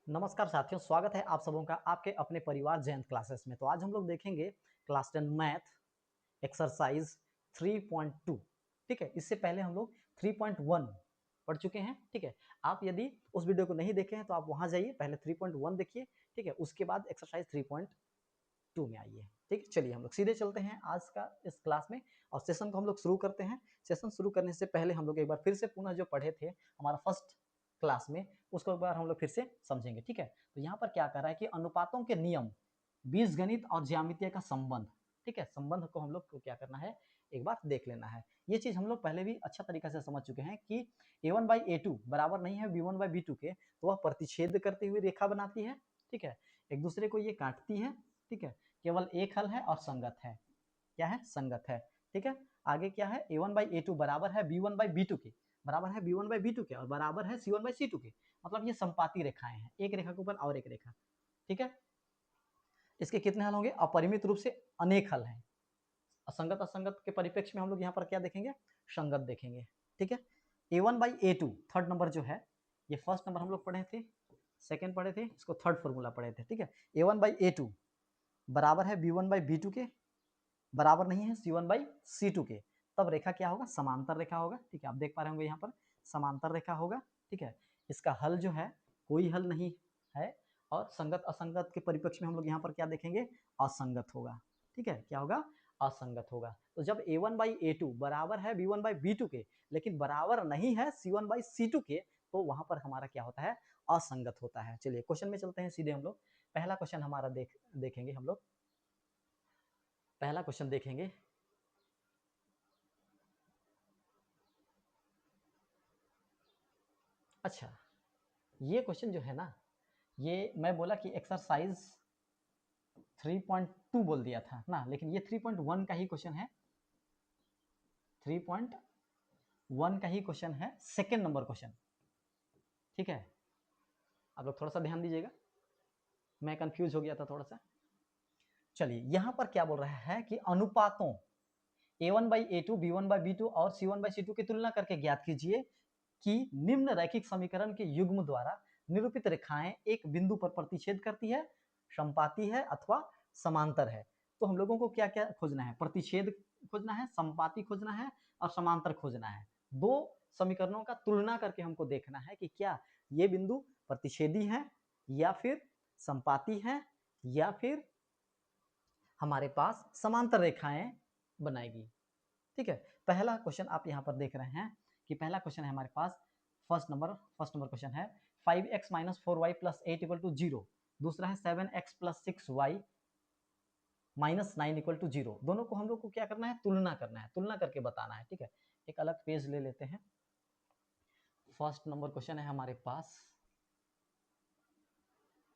नमस्कार साथियों, स्वागत है आप सबों का आपके अपने परिवार जयंत क्लासेस में। तो आज हम लोग देखेंगे क्लास 10 मैथ एक्सरसाइज 3.2। ठीक है, इससे पहले हम लोग 3.1 पढ़ चुके हैं। ठीक है, आप यदि उस वीडियो को नहीं देखे हैं तो आप वहां जाइए, पहले 3.1 देखिए। ठीक है, उसके बाद एक्सरसाइज 3.2 में आइए। ठीक है, चलिए हम लोग सीधे चलते हैं आज का इस क्लास में और सेशन को हम लोग शुरू करते हैं। सेशन शुरू करने से पहले हम लोग एक बार फिर से पुनः जो पढ़े थे हमारा फर्स्ट क्लास में, उसको एक बार हम लोग फिर से समझेंगे। ठीक है, तो यहाँ पर क्या कर रहा है कि अनुपातों के नियम, बीजगणित और ज्यामितीय का संबंध। ठीक है, संबंध को हम लोग को क्या करना है, एक बार देख लेना है। ये चीज हम लोग पहले भी अच्छा तरीका से समझ चुके हैं कि a1/a2 बराबर नहीं है b1/b2 के, तो वह प्रतिच्छेद करती हुई रेखा बनाती है। ठीक है, एक दूसरे को ये काटती है। ठीक है, केवल एक हल है और संगत है। क्या है? संगत है। ठीक है, आगे क्या है, a1/a2 बराबर है b1/b2 के, बराबर है b1/b2 के और बराबर है c1/c2 के। मतलब ये संपाती रेखाएं हैं, एक रेखा के ऊपर और एक रेखा। ठीक है, इसके कितने हल होंगे? अपरिमित रूप से अनेक हल हैं। असंगत असंगत के परिप्रेक्ष्य में हम लोग यहाँ पर क्या देखेंगे? संगत देखेंगे। ठीक है, a1/a2 थर्ड नंबर जो है, ये फर्स्ट नंबर हम लोग पढ़े थे, सेकंड पढ़े थे, इसको थर्ड फॉर्मूला पढ़े थे। ठीक है, a1/a2 बराबर है b1/b2 के, बराबर नहीं है c1/c2 के। तब रेखा क्या होगा? समांतर रेखा होगा। ठीक है, आप देख पा रहे होंगे यहाँ पर समांतर रेखा होगा। ठीक है, इसका हल जो है कोई हल नहीं है और संगत असंगत के परिप्रेक्ष्य में हम लोग यहाँ पर क्या देखेंगे? असंगत होगा। ठीक है, क्या होगा? असंगत होगा। तो जब a1/a2 बराबर है b1/b2 के लेकिन बराबर नहीं है c1/c2 के, तो वहां पर हमारा क्या होता है? असंगत होता है। चलिए क्वेश्चन में चलते हैं सीधे हम लोग। पहला क्वेश्चन हमारा देखेंगे हम लोग। पहला क्वेश्चन देखेंगे। अच्छा, ये क्वेश्चन जो है ना, ये मैं बोला कि एक्सरसाइज 3.2 बोल दिया था ना, लेकिन ये 3.1 का ही क्वेश्चन है। 3.1 का ही क्वेश्चन है, सेकेंड नंबर क्वेश्चन। ठीक है, आप लोग थोड़ा सा ध्यान दीजिएगा, मैं कंफ्यूज हो गया था थोड़ा सा। चलिए, यहां पर क्या बोल रहा है कि अनुपातों a1/a2, b1/b2 और c1/c2 की तुलना करके ज्ञात कीजिए कि निम्न रैखिक समीकरण के युग्म द्वारा निरूपित रेखाएं एक बिंदु पर प्रतिच्छेद करती है, संपाती है अथवा समांतर है। तो हम लोगों को क्या क्या खोजना है? प्रतिच्छेद खोजना है, संपाती खोजना है और समांतर खोजना है। दो समीकरणों का तुलना करके हमको देखना है कि क्या ये बिंदु प्रतिच्छेदी है या फिर संपाती है या फिर हमारे पास समांतर रेखाएं बनाएगी। ठीक है, पहला क्वेश्चन आप यहाँ पर देख रहे हैं कि पहला क्वेश्चन है हमारे पास, फर्स्ट नंबर क्वेश्चन है 5x - 4y + 8 = 0। दूसरा है 7x + 6y - 9 = 0। दोनों को हम लोग को क्या करना है? तुलना करना है, तुलना करके बताना है। ठीक है, एक अलग पेज ले लेते हैं। फर्स्ट नंबर क्वेश्चन है हमारे पास,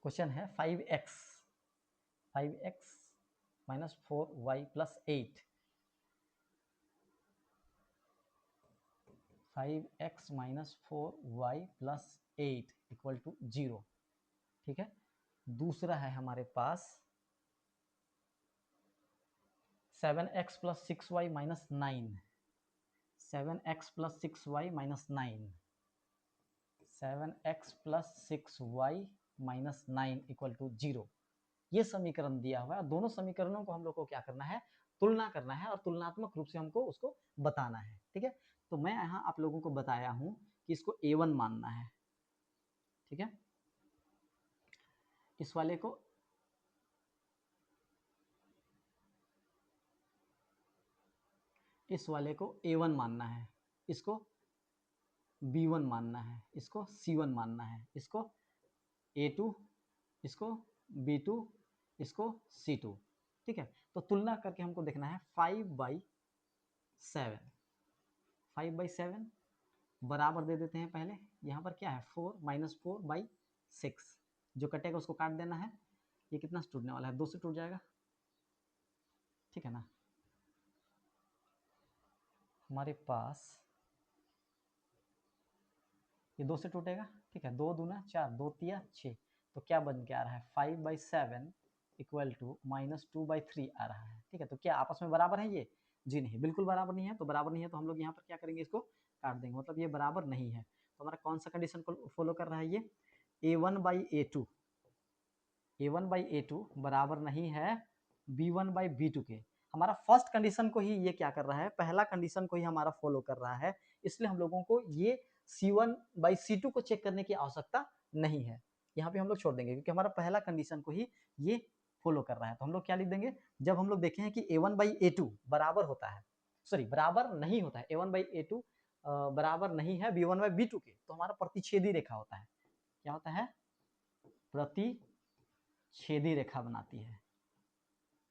क्वेश्चन है 5x - 4y + 8, 5x - 4y + 8 = 0। ठीक है, दूसरा है हमारे पास 7x + 6y - 9, 7x + 6y - 9, 7x + 6y - 9 = 0। ये समीकरण दिया हुआ है। दोनों समीकरणों को हम लोग को क्या करना है? तुलना करना है और तुलनात्मक रूप से हमको उसको बताना है। ठीक है, तो मैं यहाँ आप लोगों को बताया हूं कि इसको a1 मानना है। ठीक है, इस वाले को a1 मानना है, इसको b1 मानना है, इसको c1 मानना है, इसको a2, इसको b2, इसको c2। ठीक है, तो तुलना करके हमको देखना है 5/7, 5/7 बराबर दे देते हैं। पहले यहाँ पर क्या है? 4 - 4/6, जो कटेगा उसको काट देना है। ये कितना से टूटने वाला है? 2 से टूट जाएगा। ठीक है ना, हमारे पास ये 2 से टूटेगा। ठीक है, 2 दूना 4, 2 तिया 6, तो क्या बन के आ रहा है? 5/7 = -2/3 आ रहा है। ठीक है, तो क्या आपस में बराबर है ये? जी नहीं, बिल्कुल बराबर नहीं है। तो बराबर नहीं है तो हम लोग यहाँ पर क्या करेंगे? इसको काट देंगे, मतलब ये बराबर नहीं है। तो हमारा कौन सा कंडीशन को फॉलो कर रहा है ये? a1/a2 a1/a2 बराबर नहीं है b1/b2 के। हमारा फर्स्ट कंडीशन को ही ये क्या कर रहा है, पहला कंडीशन को ही हमारा फॉलो कर रहा है, इसलिए हम लोगों को ये c1/c2 को चेक करने की आवश्यकता नहीं है। यहाँ पे हम लोग छोड़ देंगे क्योंकि हमारा पहला कंडीशन को ही ये फॉलो कर रहा है। तो हम लोग क्या लिख देंगे, जब हम लोग देखे हैं कि a1/a2 बराबर होता है, सॉरी बराबर नहीं होता है, a1/a2 बराबर नहीं है b1/b2 के, तो हमारा प्रतिच्छेदी रेखा होता है। क्या होता है, प्रतिच्छेदी रेखा बनाती है।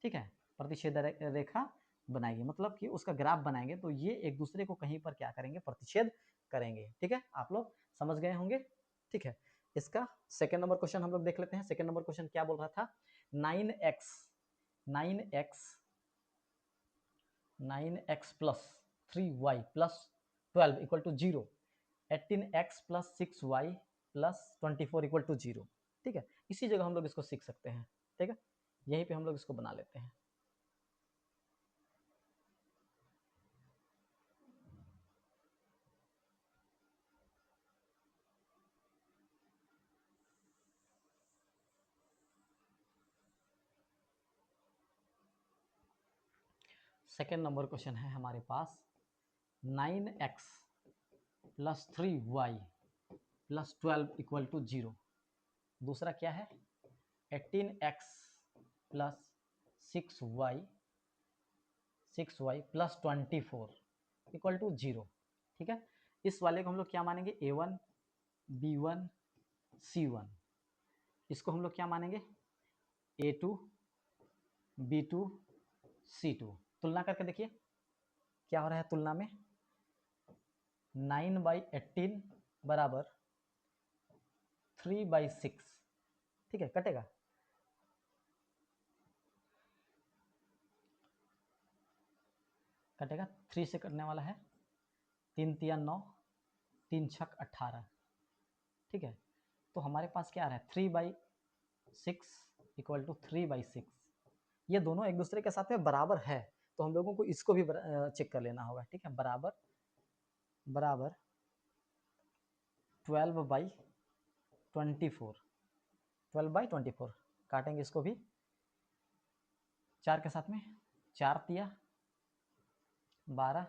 ठीक है, प्रतिच्छेद रेखा बनाएगी, मतलब कि उसका ग्राफ बनाएंगे तो ये एक दूसरे को कहीं पर क्या करेंगे, प्रतिच्छेद करेंगे। ठीक है, आप लोग समझ गए होंगे। ठीक है, इसका सेकेंड नंबर क्वेश्चन हम लोग देख लेते हैं। सेकेंड नंबर क्वेश्चन क्या बोल रहा था, 9x plus 3y plus 12 equal to 0, 18x plus 6y plus 24 equal to 0। ठीक है, इसी जगह हम लोग इसको सीख सकते हैं। ठीक है, यहीं पे हम लोग इसको बना लेते हैं। सेकेंड नंबर क्वेश्चन है हमारे पास 9x plus 3y plus 12 equal to 0। दूसरा क्या है, 18x plus 6y plus 24 equal to 0। ठीक है, इस वाले को हम लोग क्या मानेंगे, a1 b1 c1। इसको हम लोग क्या मानेंगे, a2 b2 c2। तुलना करके देखिए क्या हो रहा है, तुलना में 9/18 बराबर 3/6। ठीक है, कटेगा, कटेगा 3 से कटने वाला है, 3 तिया 9, 3 छक 18। ठीक है, तो हमारे पास क्या आ रहा है, 3/6 इक्वल टू 3/6। ये दोनों एक दूसरे के साथ में बराबर है, तो हम लोगों को इसको भी चेक कर लेना होगा। ठीक है, बराबर बराबर 12/24, 12/24 काटेंगे इसको भी 4 के साथ में, 4 तिया 12,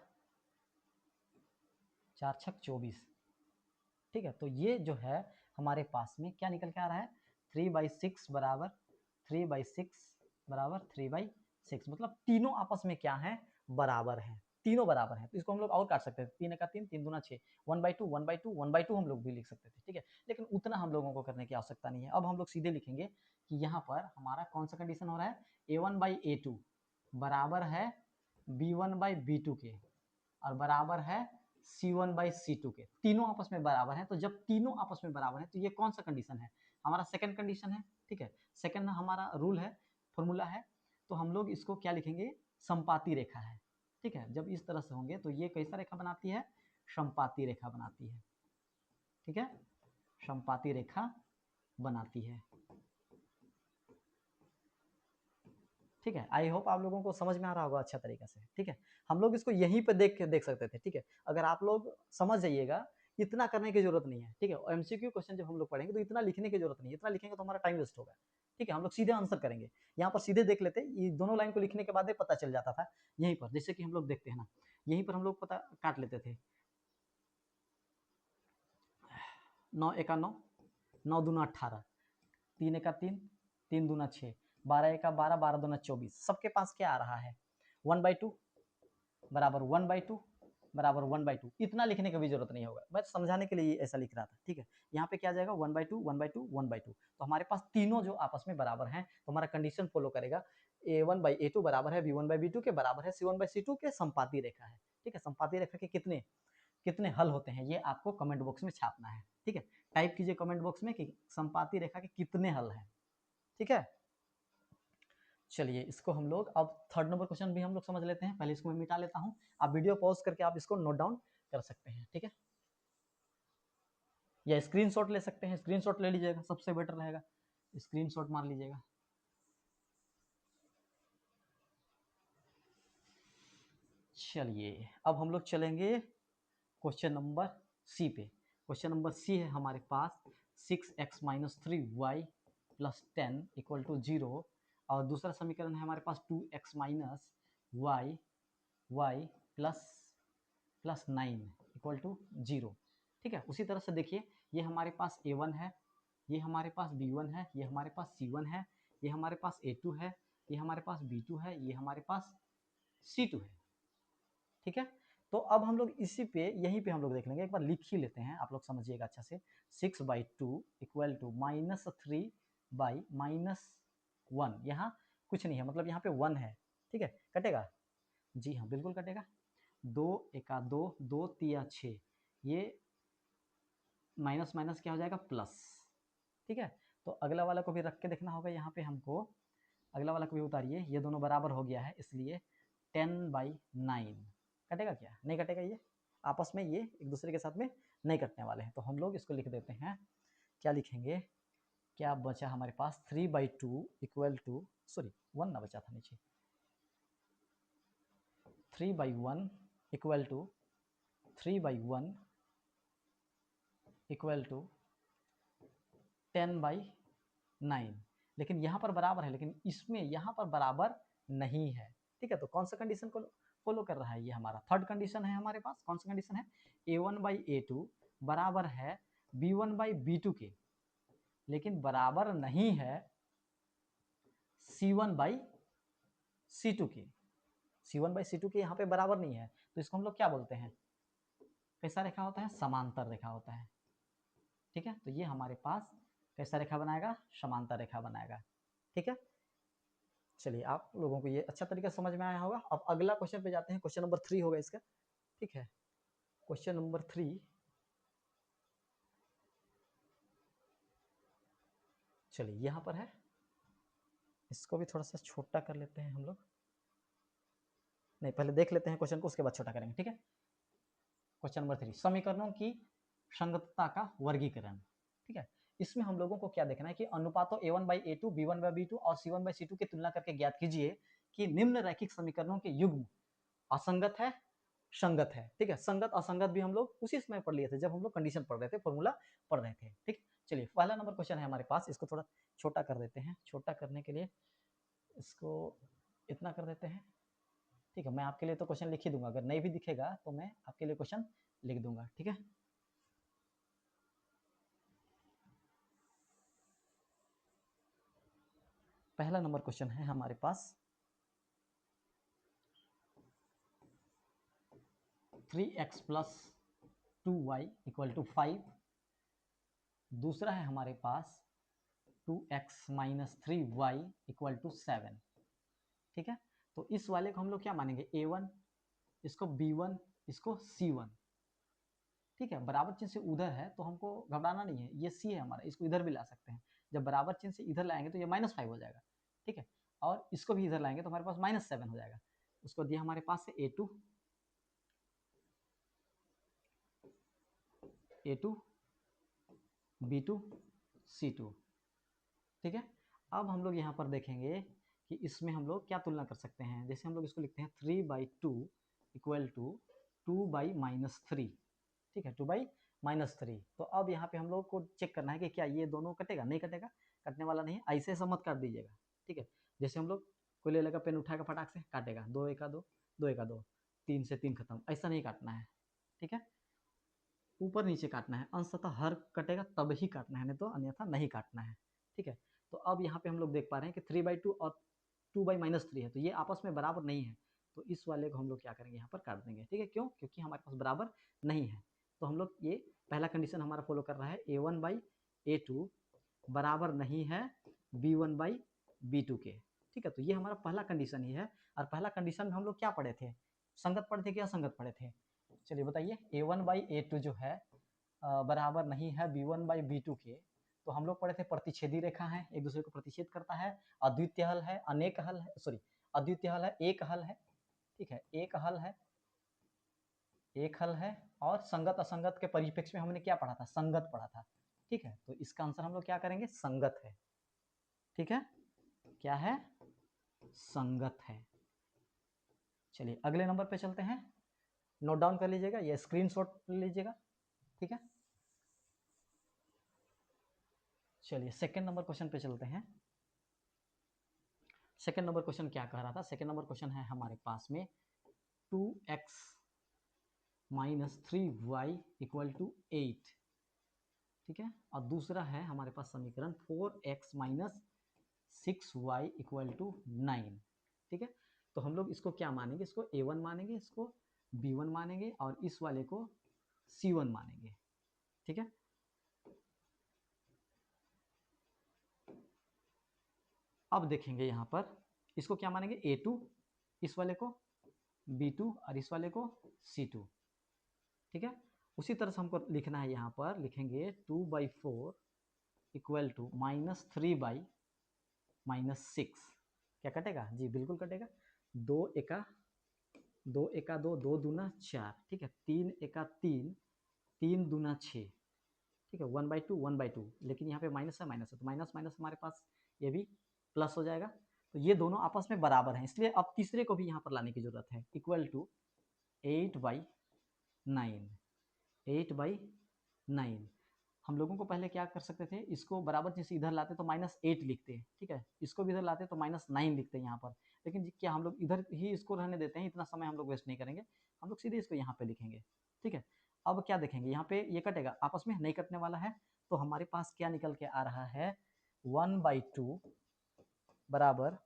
4 छक 24। ठीक है, तो ये जो है हमारे पास में क्या निकल के आ रहा है, 3/6 बराबर 3/6 बराबर 3/6, मतलब तीनों आपस में क्या है, बराबर है, तीनों बराबर है। तो इसको हम लोग और काट सकते थे, 3 का 3, 3 दूना 6, 1/2 1/2 1/2 हम लोग भी लिख सकते थे। ठीक है, लेकिन उतना हम लोगों को करने की आवश्यकता नहीं है। अब हम लोग सीधे लिखेंगे कि यहाँ पर हमारा कौन सा कंडीशन हो रहा है, a1/a2 बराबर है b1/b2 के और बराबर है c1/c2 के, तीनों आपस में बराबर है। तो जब तीनों आपस में बराबर है तो ये कौन सा कंडीशन है, हमारा सेकंड कंडीशन है। ठीक है, सेकंड हमारा रूल है, फॉर्मूला है, तो हम लोग इसको क्या लिखेंगे, संपाती रेखा है। ठीक है, जब इस तरह से होंगे तो ये कैसा रेखा बनाती है, संपाती रेखा बनाती है। ठीक है, संपाती रेखा बनाती है। ठीक है, आई होप आप लोगों को समझ में आ रहा होगा अच्छा तरीके से। ठीक है, हम लोग इसको यहीं पे देख सकते थे। ठीक है, अगर आप लोग समझ जाइएगा, इतना करने की जरूरत नहीं है। ठीक है, एमसीक्यू क्वेश्चन जब हम लोग पढ़ेंगे तो इतना लिखने की जरूरत नहीं है, इतना लिखेंगे तो हमारा टाइम वेस्ट होगा। ठीक है, हम लोग सीधे आंसर करेंगे, यहाँ पर सीधे देख लेते, ये दोनों लाइन को लिखने के बाद ही पता चल जाता था। यहीं पर जैसे कि हम लोग देखते हैं ना, यहीं पर हम लोग पता काट लेते थे, 9 एका 9, 9 दूना 18, 3 एका 3, 3 दूना 6, 12 एका 12, 12 दूना 24। सबके पास क्या आ रहा है, 1/2 बराबर 1/2 बराबर 1/2। इतना लिखने की भी जरूरत नहीं होगा, मैं समझाने के लिए ऐसा लिख रहा था। ठीक है, यहाँ पे क्या आ जाएगा, 1/2 1/2 1/2। तो हमारे पास तीनों जो आपस में बराबर हैं, तो हमारा कंडीशन फॉलो करेगा, a1/a2 बराबर है b1/b2 के, बराबर है c1/c2 के, संपाती रेखा है। ठीक है, संपाती रेखा के कितने कितने हल होते हैं, ये आपको कमेंट बॉक्स में छापना है। ठीक है, टाइप कीजिए कमेंट बॉक्स में कि संपाती रेखा के कितने हल हैं। ठीक है, चलिए इसको हम लोग अब थर्ड नंबर क्वेश्चन भी हम लोग समझ लेते हैं। पहले इसको मैं मिटा लेता हूं, आप वीडियो पॉज करके आप इसको नोट डाउन कर सकते हैं। ठीक है, या स्क्रीनशॉट ले सकते हैं, स्क्रीनशॉट ले लीजिएगा, सबसे बेटर रहेगा, स्क्रीनशॉट मार लीजिएगा। चलिए अब हम लोग चलेंगे क्वेश्चन नंबर सी पे। क्वेश्चन नंबर सी है हमारे पास 6x minus 3y plus 10 equal to 0, और दूसरा समीकरण है हमारे पास 2x माइनस y y plus plus 9 equal to 0। ठीक है, उसी तरह से देखिए ये हमारे पास a1 है, ये हमारे पास b1 है, ये हमारे पास c1 है, ये हमारे पास a2 है, ये हमारे पास b2 है, ये हमारे पास c2 है। ठीक है, तो अब हम लोग इसी पे यहीं पे हम लोग देख लेंगे, एक बार लिख ही लेते हैं, आप लोग समझिएगा अच्छा से। 6/2 इक्वल टू -3/-1, यहाँ कुछ नहीं है, मतलब यहाँ पे 1 है। ठीक है, कटेगा? जी हाँ, बिल्कुल कटेगा। 2 एका 2, 2 तिया 6, ये माइनस माइनस क्या हो जाएगा? प्लस। ठीक है, तो अगला वाला को भी रख के देखना होगा यहाँ पे हमको, अगला वाला को भी उतारिए, ये दोनों बराबर हो गया है, इसलिए 10/9 कटेगा क्या? नहीं कटेगा, ये आपस में ये एक दूसरे के साथ में नहीं कटने वाले हैं, तो हम लोग इसको लिख देते हैं। क्या लिखेंगे? क्या बचा हमारे पास? 3/2 इक्वल टू, सॉरी 1 ना बचा था नीचे, 3/1 इक्वल टू 3/1 इक्वल टू 10/9। लेकिन यहाँ पर बराबर है, लेकिन इसमें यहाँ पर बराबर नहीं है। ठीक है, तो कौन सा कंडीशन को फॉलो कर रहा है? ये हमारा थर्ड कंडीशन है हमारे पास। कौन सा कंडीशन है? a1/a2 बराबर है b1/b2 के, लेकिन बराबर नहीं है c1/c2 के। c1/c2 के यहाँ पे बराबर नहीं है, तो इसको हम लोग क्या बोलते हैं? कैसा रेखा होता है? समांतर रेखा होता है। ठीक है, तो ये हमारे पास कैसा रेखा बनाएगा? समांतर रेखा बनाएगा। ठीक है, चलिए आप लोगों को ये अच्छा तरीके से समझ में आया होगा। अब अगला क्वेश्चन पे जाते हैं, क्वेश्चन नंबर 3 होगा इसका। ठीक है, क्वेश्चन नंबर 3, चलिए यहाँ पर है, इसको भी थोड़ा सा छोटा कर लेते हैं हम लोग। नहीं, पहले देख लेते हैं क्वेश्चन को, उसके बाद छोटा करेंगे। ठीक है, क्वेश्चन नंबर 3, समीकरणों की संगतता का वर्गीकरण। ठीक है, इसमें हम लोगों को क्या देखना है कि अनुपातों a1/a2, b1/b2 और c1/c2 की तुलना करके ज्ञात कीजिए कि निम्न रैखिक समीकरणों के युग्म असंगत है, संगत है। ठीक है, संगत असंगत भी हम लोग उसी समय पढ़ लिए थे जब हम लोग कंडीशन पढ़ रहे थे, फॉर्मूला पढ़ रहे थे। ठीक, चलिए पहला नंबर क्वेश्चन है हमारे पास, इसको थोड़ा छोटा कर देते हैं। छोटा करने के लिए इसको इतना कर देते हैं। ठीक है, मैं आपके लिए तो क्वेश्चन लिख ही दूंगा, अगर नहीं भी दिखेगा तो मैं आपके लिए क्वेश्चन लिख दूंगा। ठीक है, पहला नंबर क्वेश्चन है हमारे पास 3x plus 2y equal to 5। दूसरा है हमारे पास 2x minus 3y equal to 7। ठीक है, तो इस वाले को हम लोग क्या मानेंगे? a1, इसको b1, इसको c1। ठीक है, बराबर चिन्ह से उधर है तो हमको घबराना नहीं है, ये c है हमारा, इसको इधर भी ला सकते हैं। जब बराबर चिन्ह से इधर लाएंगे तो ये -5 हो जाएगा। ठीक है, और इसको भी इधर लाएंगे तो हमारे पास -7 हो जाएगा। उसको दिया हमारे पास है a2, b2, c2। ठीक है, अब हम लोग यहाँ पर देखेंगे कि इसमें हम लोग क्या तुलना कर सकते हैं। जैसे हम लोग इसको लिखते हैं 3/2 इक्वल टू 2/-3। ठीक है, 2/-3। तो अब यहाँ पे हम लोग को चेक करना है कि क्या ये दोनों कटेगा? नहीं कटेगा, कटने वाला नहीं है। ऐसे ऐसा मत काट दीजिएगा। ठीक है, जैसे हम लोग कोई ले लेगा पेन उठाएगा, फटाक से काटेगा, 2 एका 2, 2 एका 2, 3 से 3 खत्म, ऐसा नहीं काटना है। ठीक है, ऊपर नीचे काटना है, अंशतः हर कटेगा तब ही काटना है, नहीं तो अन्यथा नहीं काटना है। ठीक है, तो अब यहाँ पे हम लोग देख पा रहे हैं कि 3/2 और 2/-3 है, तो ये आपस में बराबर नहीं है, तो इस वाले को हम लोग क्या करेंगे? यहाँ पर काट देंगे। ठीक है, क्यों? क्योंकि हमारे पास बराबर नहीं है। तो हम लोग ये पहला कंडीशन हमारा फॉलो कर रहा है, a1/a2 बराबर नहीं है b1/b2 के। ठीक है, तो ये हमारा पहला कंडीशन ही है। और पहला कंडीशन में हम लोग क्या पढ़े थे? संगत पढ़े थे कि असंगत पढ़े थे? चलिए बताइए, a1/a2 जो है बराबर नहीं है b1/b2 के, तो हम लोग पढ़े थे प्रतिच्छेदी रेखा है, एक दूसरे को प्रतिच्छेद करता है, अद्वितीय हल है, अनेक हल है, सॉरी अद्वितीय हल है, एक हल है। ठीक है, एक हल है, एक हल है, और संगत असंगत के परिप्रेक्ष्य में हमने क्या पढ़ा था? संगत पढ़ा था। ठीक है, तो इसका आंसर हम लोग क्या करेंगे? संगत है। ठीक है, क्या है? संगत है। चलिए अगले नंबर पे चलते हैं, नोट डाउन कर लीजिएगा या स्क्रीनशॉट ले लीजिएगा। ठीक है, चलिए सेकेंड नंबर क्वेश्चन पे चलते हैं। सेकेंड नंबर क्वेश्चन क्या कह रहा था? सेकेंड नंबर क्वेश्चन है हमारे पास में 2x minus 3y equal to 8, ठीक है। और दूसरा है हमारे पास समीकरण 4x minus 6y equal to 9, ठीक है। तो हम लोग इसको क्या मानेंगे? इसको a1 मानेंगे, इसको b1 मानेंगे और इस वाले को c1 मानेंगे, ठीक है। अब देखेंगे यहाँ पर इसको क्या मानेंगे? a2, इस वाले को b2 और इस वाले को c2, ठीक है। उसी तरह से हमको लिखना है, यहाँ पर लिखेंगे 2/4 इक्वल टू माइनस 3/-6। क्या कटेगा? जी बिल्कुल कटेगा। 2 एका 2, 2 दूना 4, ठीक है। 3 एका 3, 3 दूना 6, ठीक है। 1/2 1/2, लेकिन यहाँ पे माइनस है तो माइनस माइनस हमारे पास ये भी प्लस हो जाएगा। तो ये दोनों आपस में बराबर हैं, इसलिए अब तीसरे को भी यहाँ पर लाने की जरूरत है। Equal to 8/9, 8/9। हम लोगों को पहले क्या कर सकते थे? इसको बराबर जैसे इधर लाते तो -8 लिखते हैं, ठीक है। इसको भी इधर लाते तो -9 लिखते हैं यहाँ पर, लेकिन क्या हम लोग इधर ही इसको रहने देते हैं? इतना समय हम लोग वेस्ट नहीं करेंगे, हम लोग सीधे इसको यहाँ पे लिखेंगे, ठीक है। अब क्या देखेंगे? यहाँ पे ये कटेगा, आपस में नहीं कटने वाला है, तो हमारे पास क्या निकल के आ रहा है? 1/2 बराबर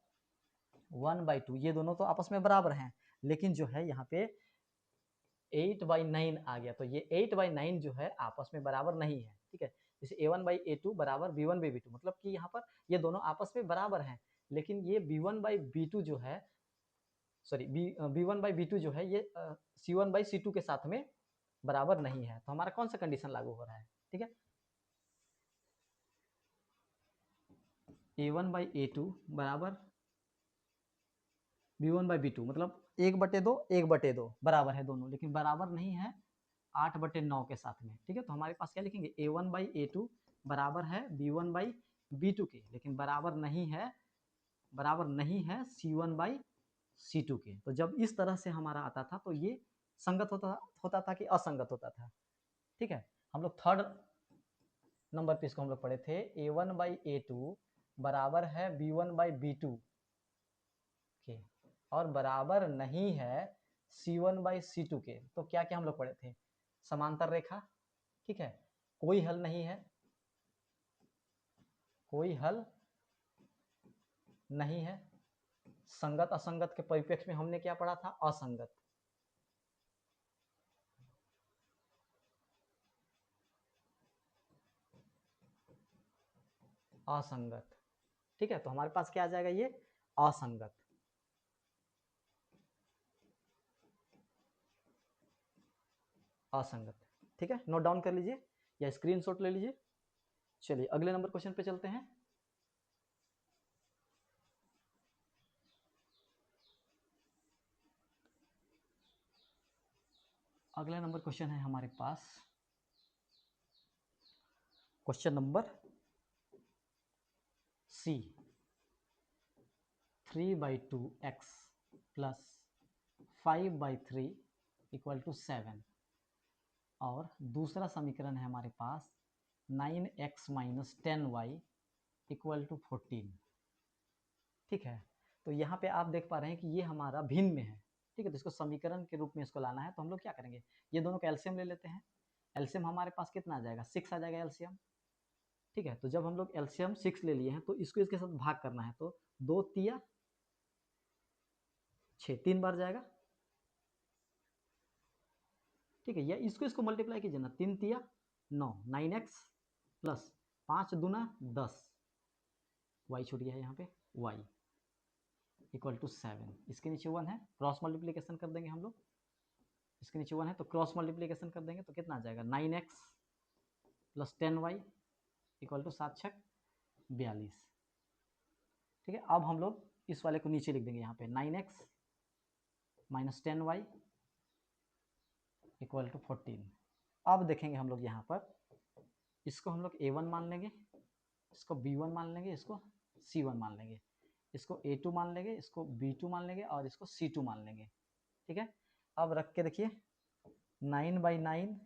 1/2, ये दोनों तो आपस में बराबर हैं, लेकिन जो है यहाँ पे 8/9 आ गया, तो ये 8/9 जो है आपस में बराबर नहीं है, ठीक है। जैसे a1/a2 बराबर b1/b2, मतलब कि यहाँ पर ये दोनों आपस में बराबर हैं, लेकिन ये b1/b2 जो है, सॉरी b1/b2 जो है, ये c1/c2 के साथ में बराबर नहीं है। तो हमारा कौन सा कंडीशन लागू हो रहा है? ठीक है, a1/a2 बराबर b1/b2, मतलब 1/2 1/2 बराबर है दोनों, लेकिन बराबर नहीं है 8/9 के साथ में, ठीक है। तो हमारे पास क्या लिखेंगे? a1/a2 बराबर है b1/b2 के, लेकिन बराबर नहीं है c1/c2 के। तो जब इस तरह से हमारा आता था तो ये संगत होता था कि असंगत होता था, ठीक है। हम लोग थर्ड नंबर पे इसको हम लोग पढ़े थे, a1/a2 बराबर है b1/b2 के और बराबर नहीं है c1/c2 के। तो क्या क्या हम लोग पढ़े थे? समांतर रेखा, ठीक है। कोई हल नहीं है, कोई हल नहीं है। संगत असंगत के परिप्रेक्ष्य में हमने क्या पढ़ा था? असंगत। असंगत, ठीक है। तो हमारे पास क्या आ जाएगा? ये असंगत। असंगत, ठीक है। नोट डाउन कर लीजिए या स्क्रीनशॉट ले लीजिए। चलिए अगले नंबर क्वेश्चन पे चलते हैं। अगला नंबर क्वेश्चन है हमारे पास question number C, 3/2x plus 5/3 equal to 7, और दूसरा समीकरण है हमारे पास 9x minus 10y equal to 14, ठीक है। तो यहाँ पे आप देख पा रहे हैं कि ये हमारा भिन्न में है, ठीक है। तो इसको समीकरण के रूप में इसको लाना है, तो हम लोग क्या करेंगे? ये दोनों का एलसीएम ले लेते हैं। एलसीएम हमारे पास कितना आ जाएगा? 6 आ जाएगा एलसीएम, ठीक है। तो जब हम लोग एलसीएम 6 ले लिए हैं तो इसको इसके साथ भाग करना है, तो 2 तिया 6, 3 बार जाएगा, ठीक है। या इसको इसको मल्टीप्लाई कीजिए ना, 3 तिया 9, 9x प्लस 5 दूना 10, y छूट गया है यहाँ पे, y इक्वल टू 7। इसके नीचे 1 है, क्रॉस मल्टीप्लीकेशन कर देंगे हम लोग। इसके नीचे 1 है तो क्रॉस मल्टीप्लीकेशन कर देंगे, तो कितना आ जाएगा? 9x plus 10y equal to 7 छक 42, ठीक है। अब हम लोग इस वाले को नीचे लिख देंगे यहाँ पे, 9x minus 10y equal to 14। अब देखेंगे हम लोग यहाँ पर, इसको हम लोग a1 मान लेंगे, इसको b1 मान लेंगे, इसको c1 मान लेंगे, इसको a2 मान लेंगे, इसको b2 मान लेंगे और इसको c2 मान लेंगे, ठीक है। अब रख के देखिए, 9/9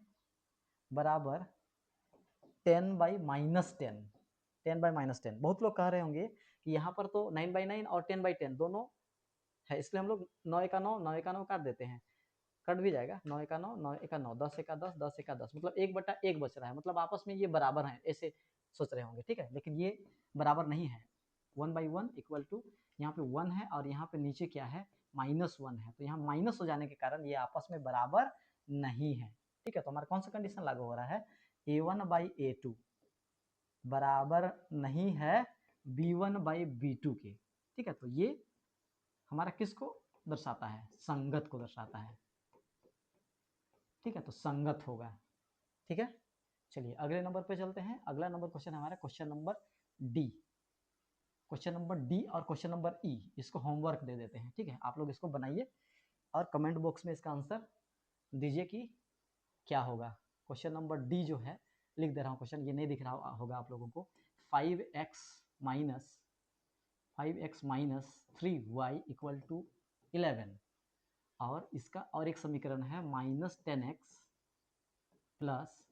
बराबर 10/-10, 10/-10। बहुत लोग कह रहे होंगे कि यहाँ पर तो 9/9 और 10/10 दोनों है, इसलिए हम लोग 9 एका 9, 9 एका 9 काट देते हैं, कट भी जाएगा। 9 एका 9, 9 एका 9, 10 एका 10, 10 एका 10, मतलब 1/1 बच रहा है, मतलब आपस में ये बराबर हैं, ऐसे सोच रहे होंगे, ठीक है, लेकिन ये बराबर नहीं है। 1/1 इक्वल टू यहाँ पे 1 है और यहाँ पे नीचे क्या है, -1 है, तो यहाँ माइनस हो जाने के कारण ये आपस में बराबर नहीं है, ठीक है। तो हमारा कौन सा कंडीशन लागू हो रहा है, A1/A2 बराबर नहीं है B1/B2 के, ठीक है। तो ये हमारा किसको दर्शाता है, संगत को दर्शाता है, ठीक है, तो संगत होगा, ठीक है। चलिए अगले नंबर पे चलते हैं। अगला नंबर क्वेश्चन हमारा question number D. Question number D और क्वेश्चन नंबर ई, इसको होमवर्क दे देते हैं, ठीक है। आप लोग इसको बनाइए और कमेंट बॉक्स में इसका आंसर दीजिए कि क्या होगा। क्वेश्चन नंबर डी जो है, लिख दे रहा हूँ क्वेश्चन, ये नहीं दिख रहा होगा आप लोगों को। 5x - 3y = 11, और इसका और एक समीकरण है -10x +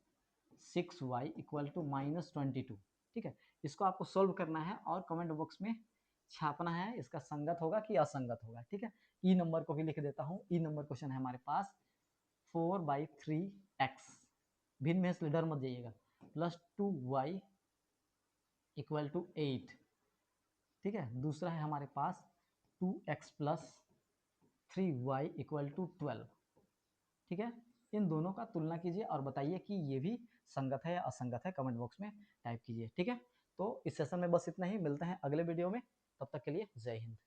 6y = -22, ठीक है। इसको आपको सोल्व करना है और कमेंट बॉक्स में छापना है, इसका संगत होगा कि असंगत होगा, ठीक है। ई नंबर को भी लिख देता हूँ। ई नंबर क्वेश्चन है हमारे पास 4/3x, भिन्न में इसलिए डर मत जाइएगा, +2y = 8, ठीक है। दूसरा है हमारे पास 2x + 3y = 12, ठीक है। इन दोनों का तुलना कीजिए और बताइए कि ये भी संगत है या असंगत है, कमेंट बॉक्स में टाइप कीजिए, ठीक है। तो इस सेशन में बस इतना ही, मिलते हैं अगले वीडियो में, तब तक के लिए जय हिंद।